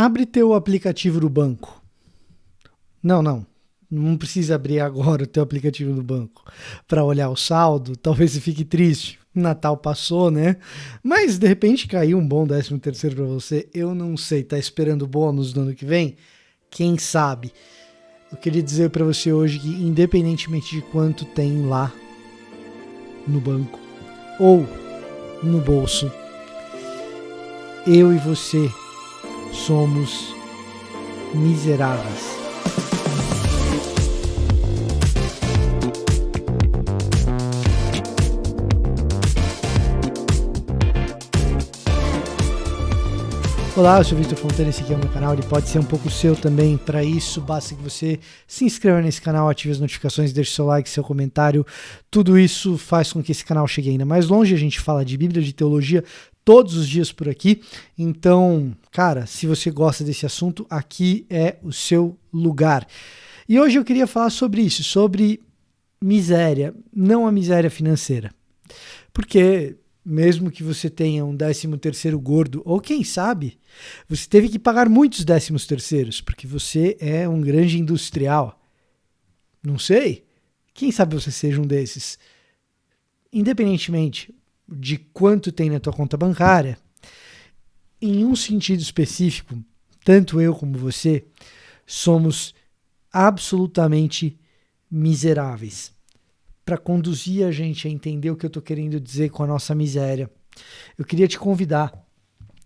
Abre teu aplicativo do banco. Não precisa abrir agora o teu aplicativo do banco para olhar o saldo. Talvez você fique triste. Natal passou, né? Mas de repente caiu um bom 13º para você. Eu não sei. Tá esperando bônus no ano que vem? Quem sabe? Eu queria dizer para você hoje que, independentemente de quanto tem lá no banco ou no bolso, eu e você somos miseráveis. Olá, eu sou o Victor Fontana, esse aqui é o meu canal, ele pode ser um pouco seu também. Para isso, basta que você se inscreva nesse canal, ative as notificações, deixe seu like, seu comentário. Tudo isso faz com que esse canal chegue ainda mais longe. A gente fala de Bíblia, de teologia, todos os dias por aqui. Então, cara, se você gosta desse assunto, aqui é o seu lugar. E hoje eu queria falar sobre isso, sobre miséria, não a miséria financeira. Porque mesmo que você tenha um 13º gordo, ou quem sabe, você teve que pagar muitos 13º, porque você é um grande industrial. Não sei. Quem sabe você seja um desses. Independentemente de quanto tem na tua conta bancária, em um sentido específico, tanto eu como você somos absolutamente miseráveis. Para conduzir a gente a entender o que eu estou querendo dizer com a nossa miséria, eu queria te convidar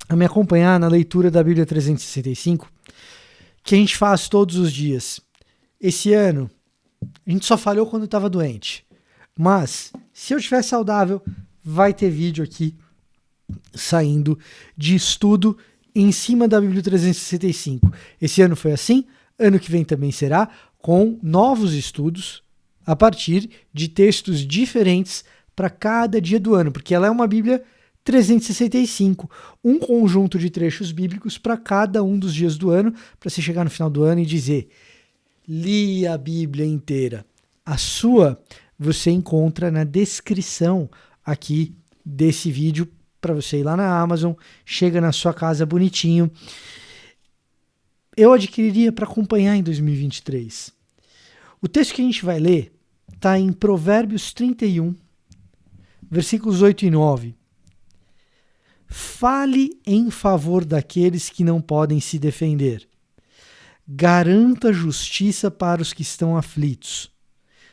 a me acompanhar na leitura da Bíblia 365, que a gente faz todos os dias. Esse ano, a gente só falhou quando estava doente, mas se eu estiver saudável, vai ter vídeo aqui saindo de estudo em cima da Bíblia 365. Esse ano foi assim, ano que vem também será, com novos estudos, a partir de textos diferentes para cada dia do ano, porque ela é uma Bíblia 365, um conjunto de trechos bíblicos para cada um dos dias do ano, para você chegar no final do ano e dizer: li a Bíblia inteira. A sua você encontra na descrição aqui desse vídeo, para você ir lá na Amazon, chega na sua casa bonitinho. Eu adquiriria para acompanhar em 2023. O texto que a gente vai ler está em Provérbios 31, versículos 8 e 9. Fale em favor daqueles que não podem se defender. Garanta justiça para os que estão aflitos.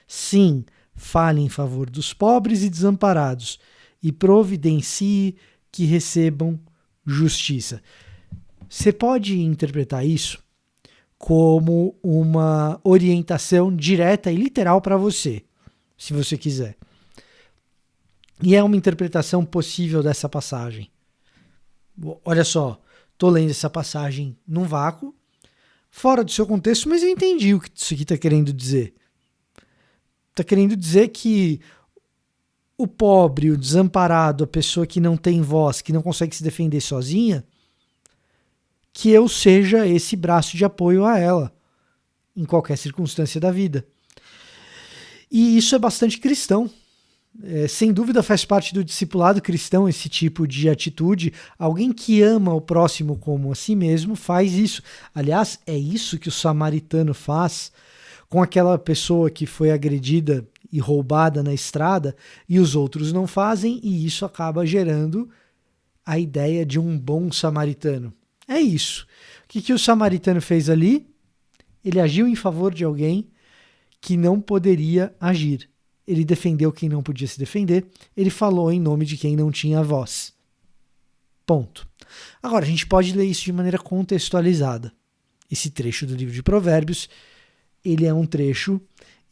Sim, fale em favor dos pobres e desamparados e providencie que recebam justiça. Você pode interpretar isso como uma orientação direta e literal para você, se você quiser. E é uma interpretação possível dessa passagem. Olha só, estou lendo essa passagem num vácuo, fora do seu contexto, mas eu entendi o que isso aqui está querendo dizer. Está querendo dizer que o pobre, o desamparado, a pessoa que não tem voz, que não consegue se defender sozinha, que eu seja esse braço de apoio a ela, em qualquer circunstância da vida. E isso é bastante cristão. Sem dúvida faz parte do discipulado cristão esse tipo de atitude. Alguém que ama o próximo como a si mesmo faz isso. Aliás, é isso que o samaritano faz com aquela pessoa que foi agredida e roubada na estrada e os outros não fazem, e isso acaba gerando a ideia de um bom samaritano. É isso. O que o samaritano fez ali? Ele agiu em favor de alguém que não poderia agir. Ele defendeu quem não podia se defender. Ele falou em nome de quem não tinha voz. Ponto. Agora, a gente pode ler isso de maneira contextualizada. Esse trecho do livro de Provérbios, ele é um trecho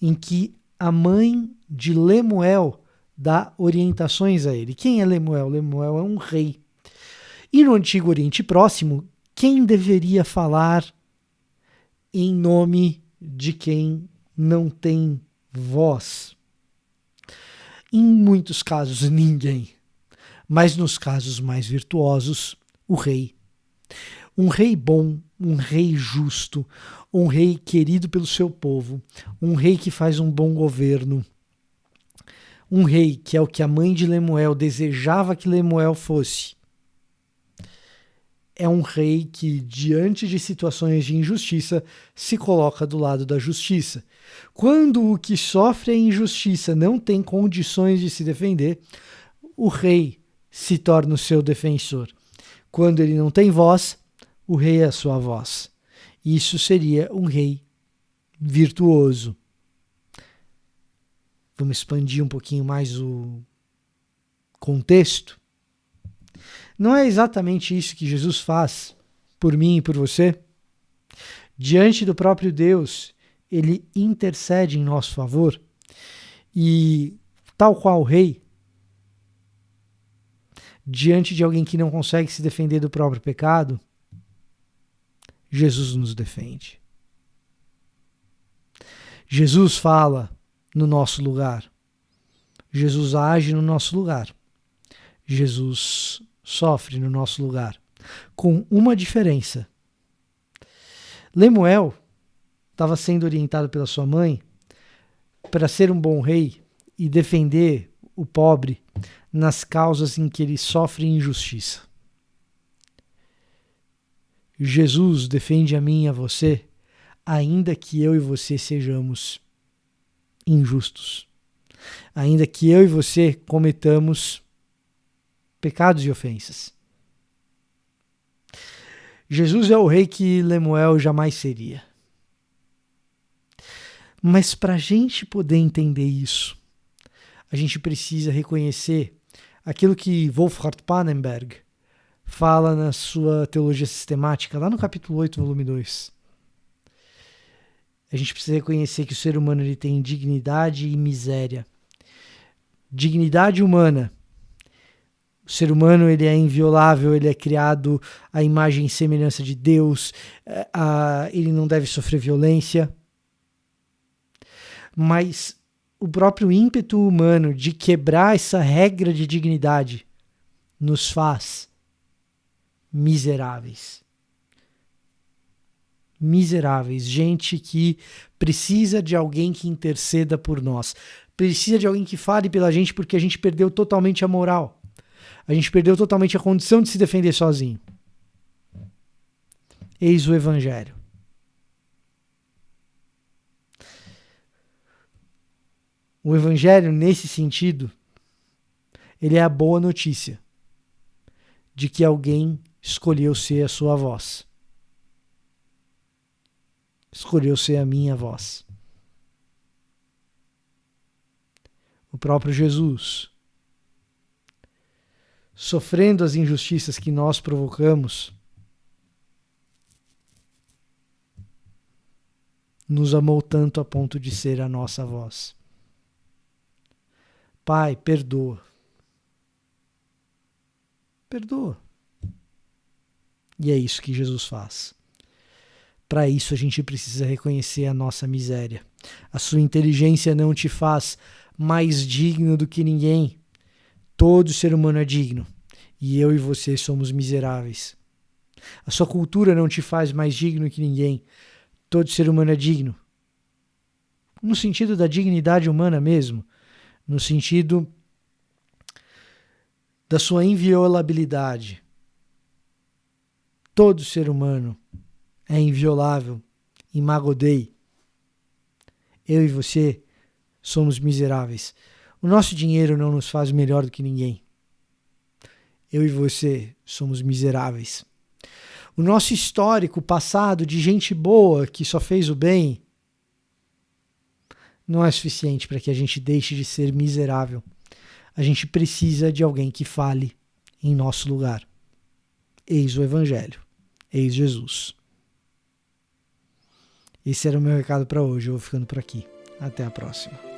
em que a mãe de Lemuel dá orientações a ele. Quem é Lemuel? Lemuel é um rei. E no Antigo Oriente Próximo, quem deveria falar em nome de quem não tem voz? Em muitos casos, ninguém. Mas nos casos mais virtuosos, o rei. Um rei bom, um rei justo, um rei querido pelo seu povo, um rei que faz um bom governo, um rei que é o que a mãe de Lemuel desejava que Lemuel fosse. é um rei que, diante de situações de injustiça, se coloca do lado da justiça. Quando o que sofre a injustiça não tem condições de se defender, o rei se torna o seu defensor. Quando ele não tem voz, o rei é a sua voz. Isso seria um rei virtuoso. Vamos expandir um pouquinho mais o contexto. Não é exatamente isso que Jesus faz por mim e por você? Diante do próprio Deus, ele intercede em nosso favor e, tal qual o rei, diante de alguém que não consegue se defender do próprio pecado, Jesus nos defende. Jesus fala no nosso lugar. Jesus age no nosso lugar. Jesus sofre no nosso lugar. Com uma diferença. Lemuel estava sendo orientado pela sua mãe para ser um bom rei e defender o pobre nas causas em que ele sofre injustiça. Jesus defende a mim e a você, ainda que eu e você sejamos injustos. Ainda que eu e você cometamos pecados e ofensas. Jesus é o rei que Lemuel jamais seria. Mas para a gente poder entender isso, a gente precisa reconhecer aquilo que Wolfhart Pannenberg fala na sua Teologia Sistemática, lá no capítulo 8, volume 2. A gente precisa reconhecer que o ser humano ele tem dignidade e miséria. Dignidade humana. O ser humano ele é inviolável, ele é criado à imagem e semelhança de Deus, ele não deve sofrer violência. Mas o próprio ímpeto humano de quebrar essa regra de dignidade nos faz miseráveis. Miseráveis, gente que precisa de alguém que interceda por nós, precisa de alguém que fale pela gente porque a gente perdeu totalmente a moral. A gente perdeu totalmente a condição de se defender sozinho. Eis o Evangelho. O Evangelho, nesse sentido, ele é a boa notícia de que alguém escolheu ser a sua voz. Escolheu ser a minha voz. O próprio Jesus, sofrendo as injustiças que nós provocamos, nos amou tanto a ponto de ser a nossa voz. Pai, perdoa. Perdoa. E é isso que Jesus faz. Para isso a gente precisa reconhecer a nossa miséria. A sua inteligência não te faz mais digno do que ninguém. Todo ser humano é digno. E eu e você somos miseráveis. A sua cultura não te faz mais digno que ninguém. Todo ser humano é digno. No sentido da dignidade humana mesmo. No sentido da sua inviolabilidade. Todo ser humano é inviolável. Imago Dei. Eu e você somos miseráveis. O nosso dinheiro não nos faz melhor do que ninguém. Eu e você somos miseráveis. O nosso histórico passado de gente boa que só fez o bem não é suficiente para que a gente deixe de ser miserável. A gente precisa de alguém que fale em nosso lugar. Eis o Evangelho. Eis Jesus. Esse era o meu recado para hoje. Eu vou ficando por aqui. Até a próxima.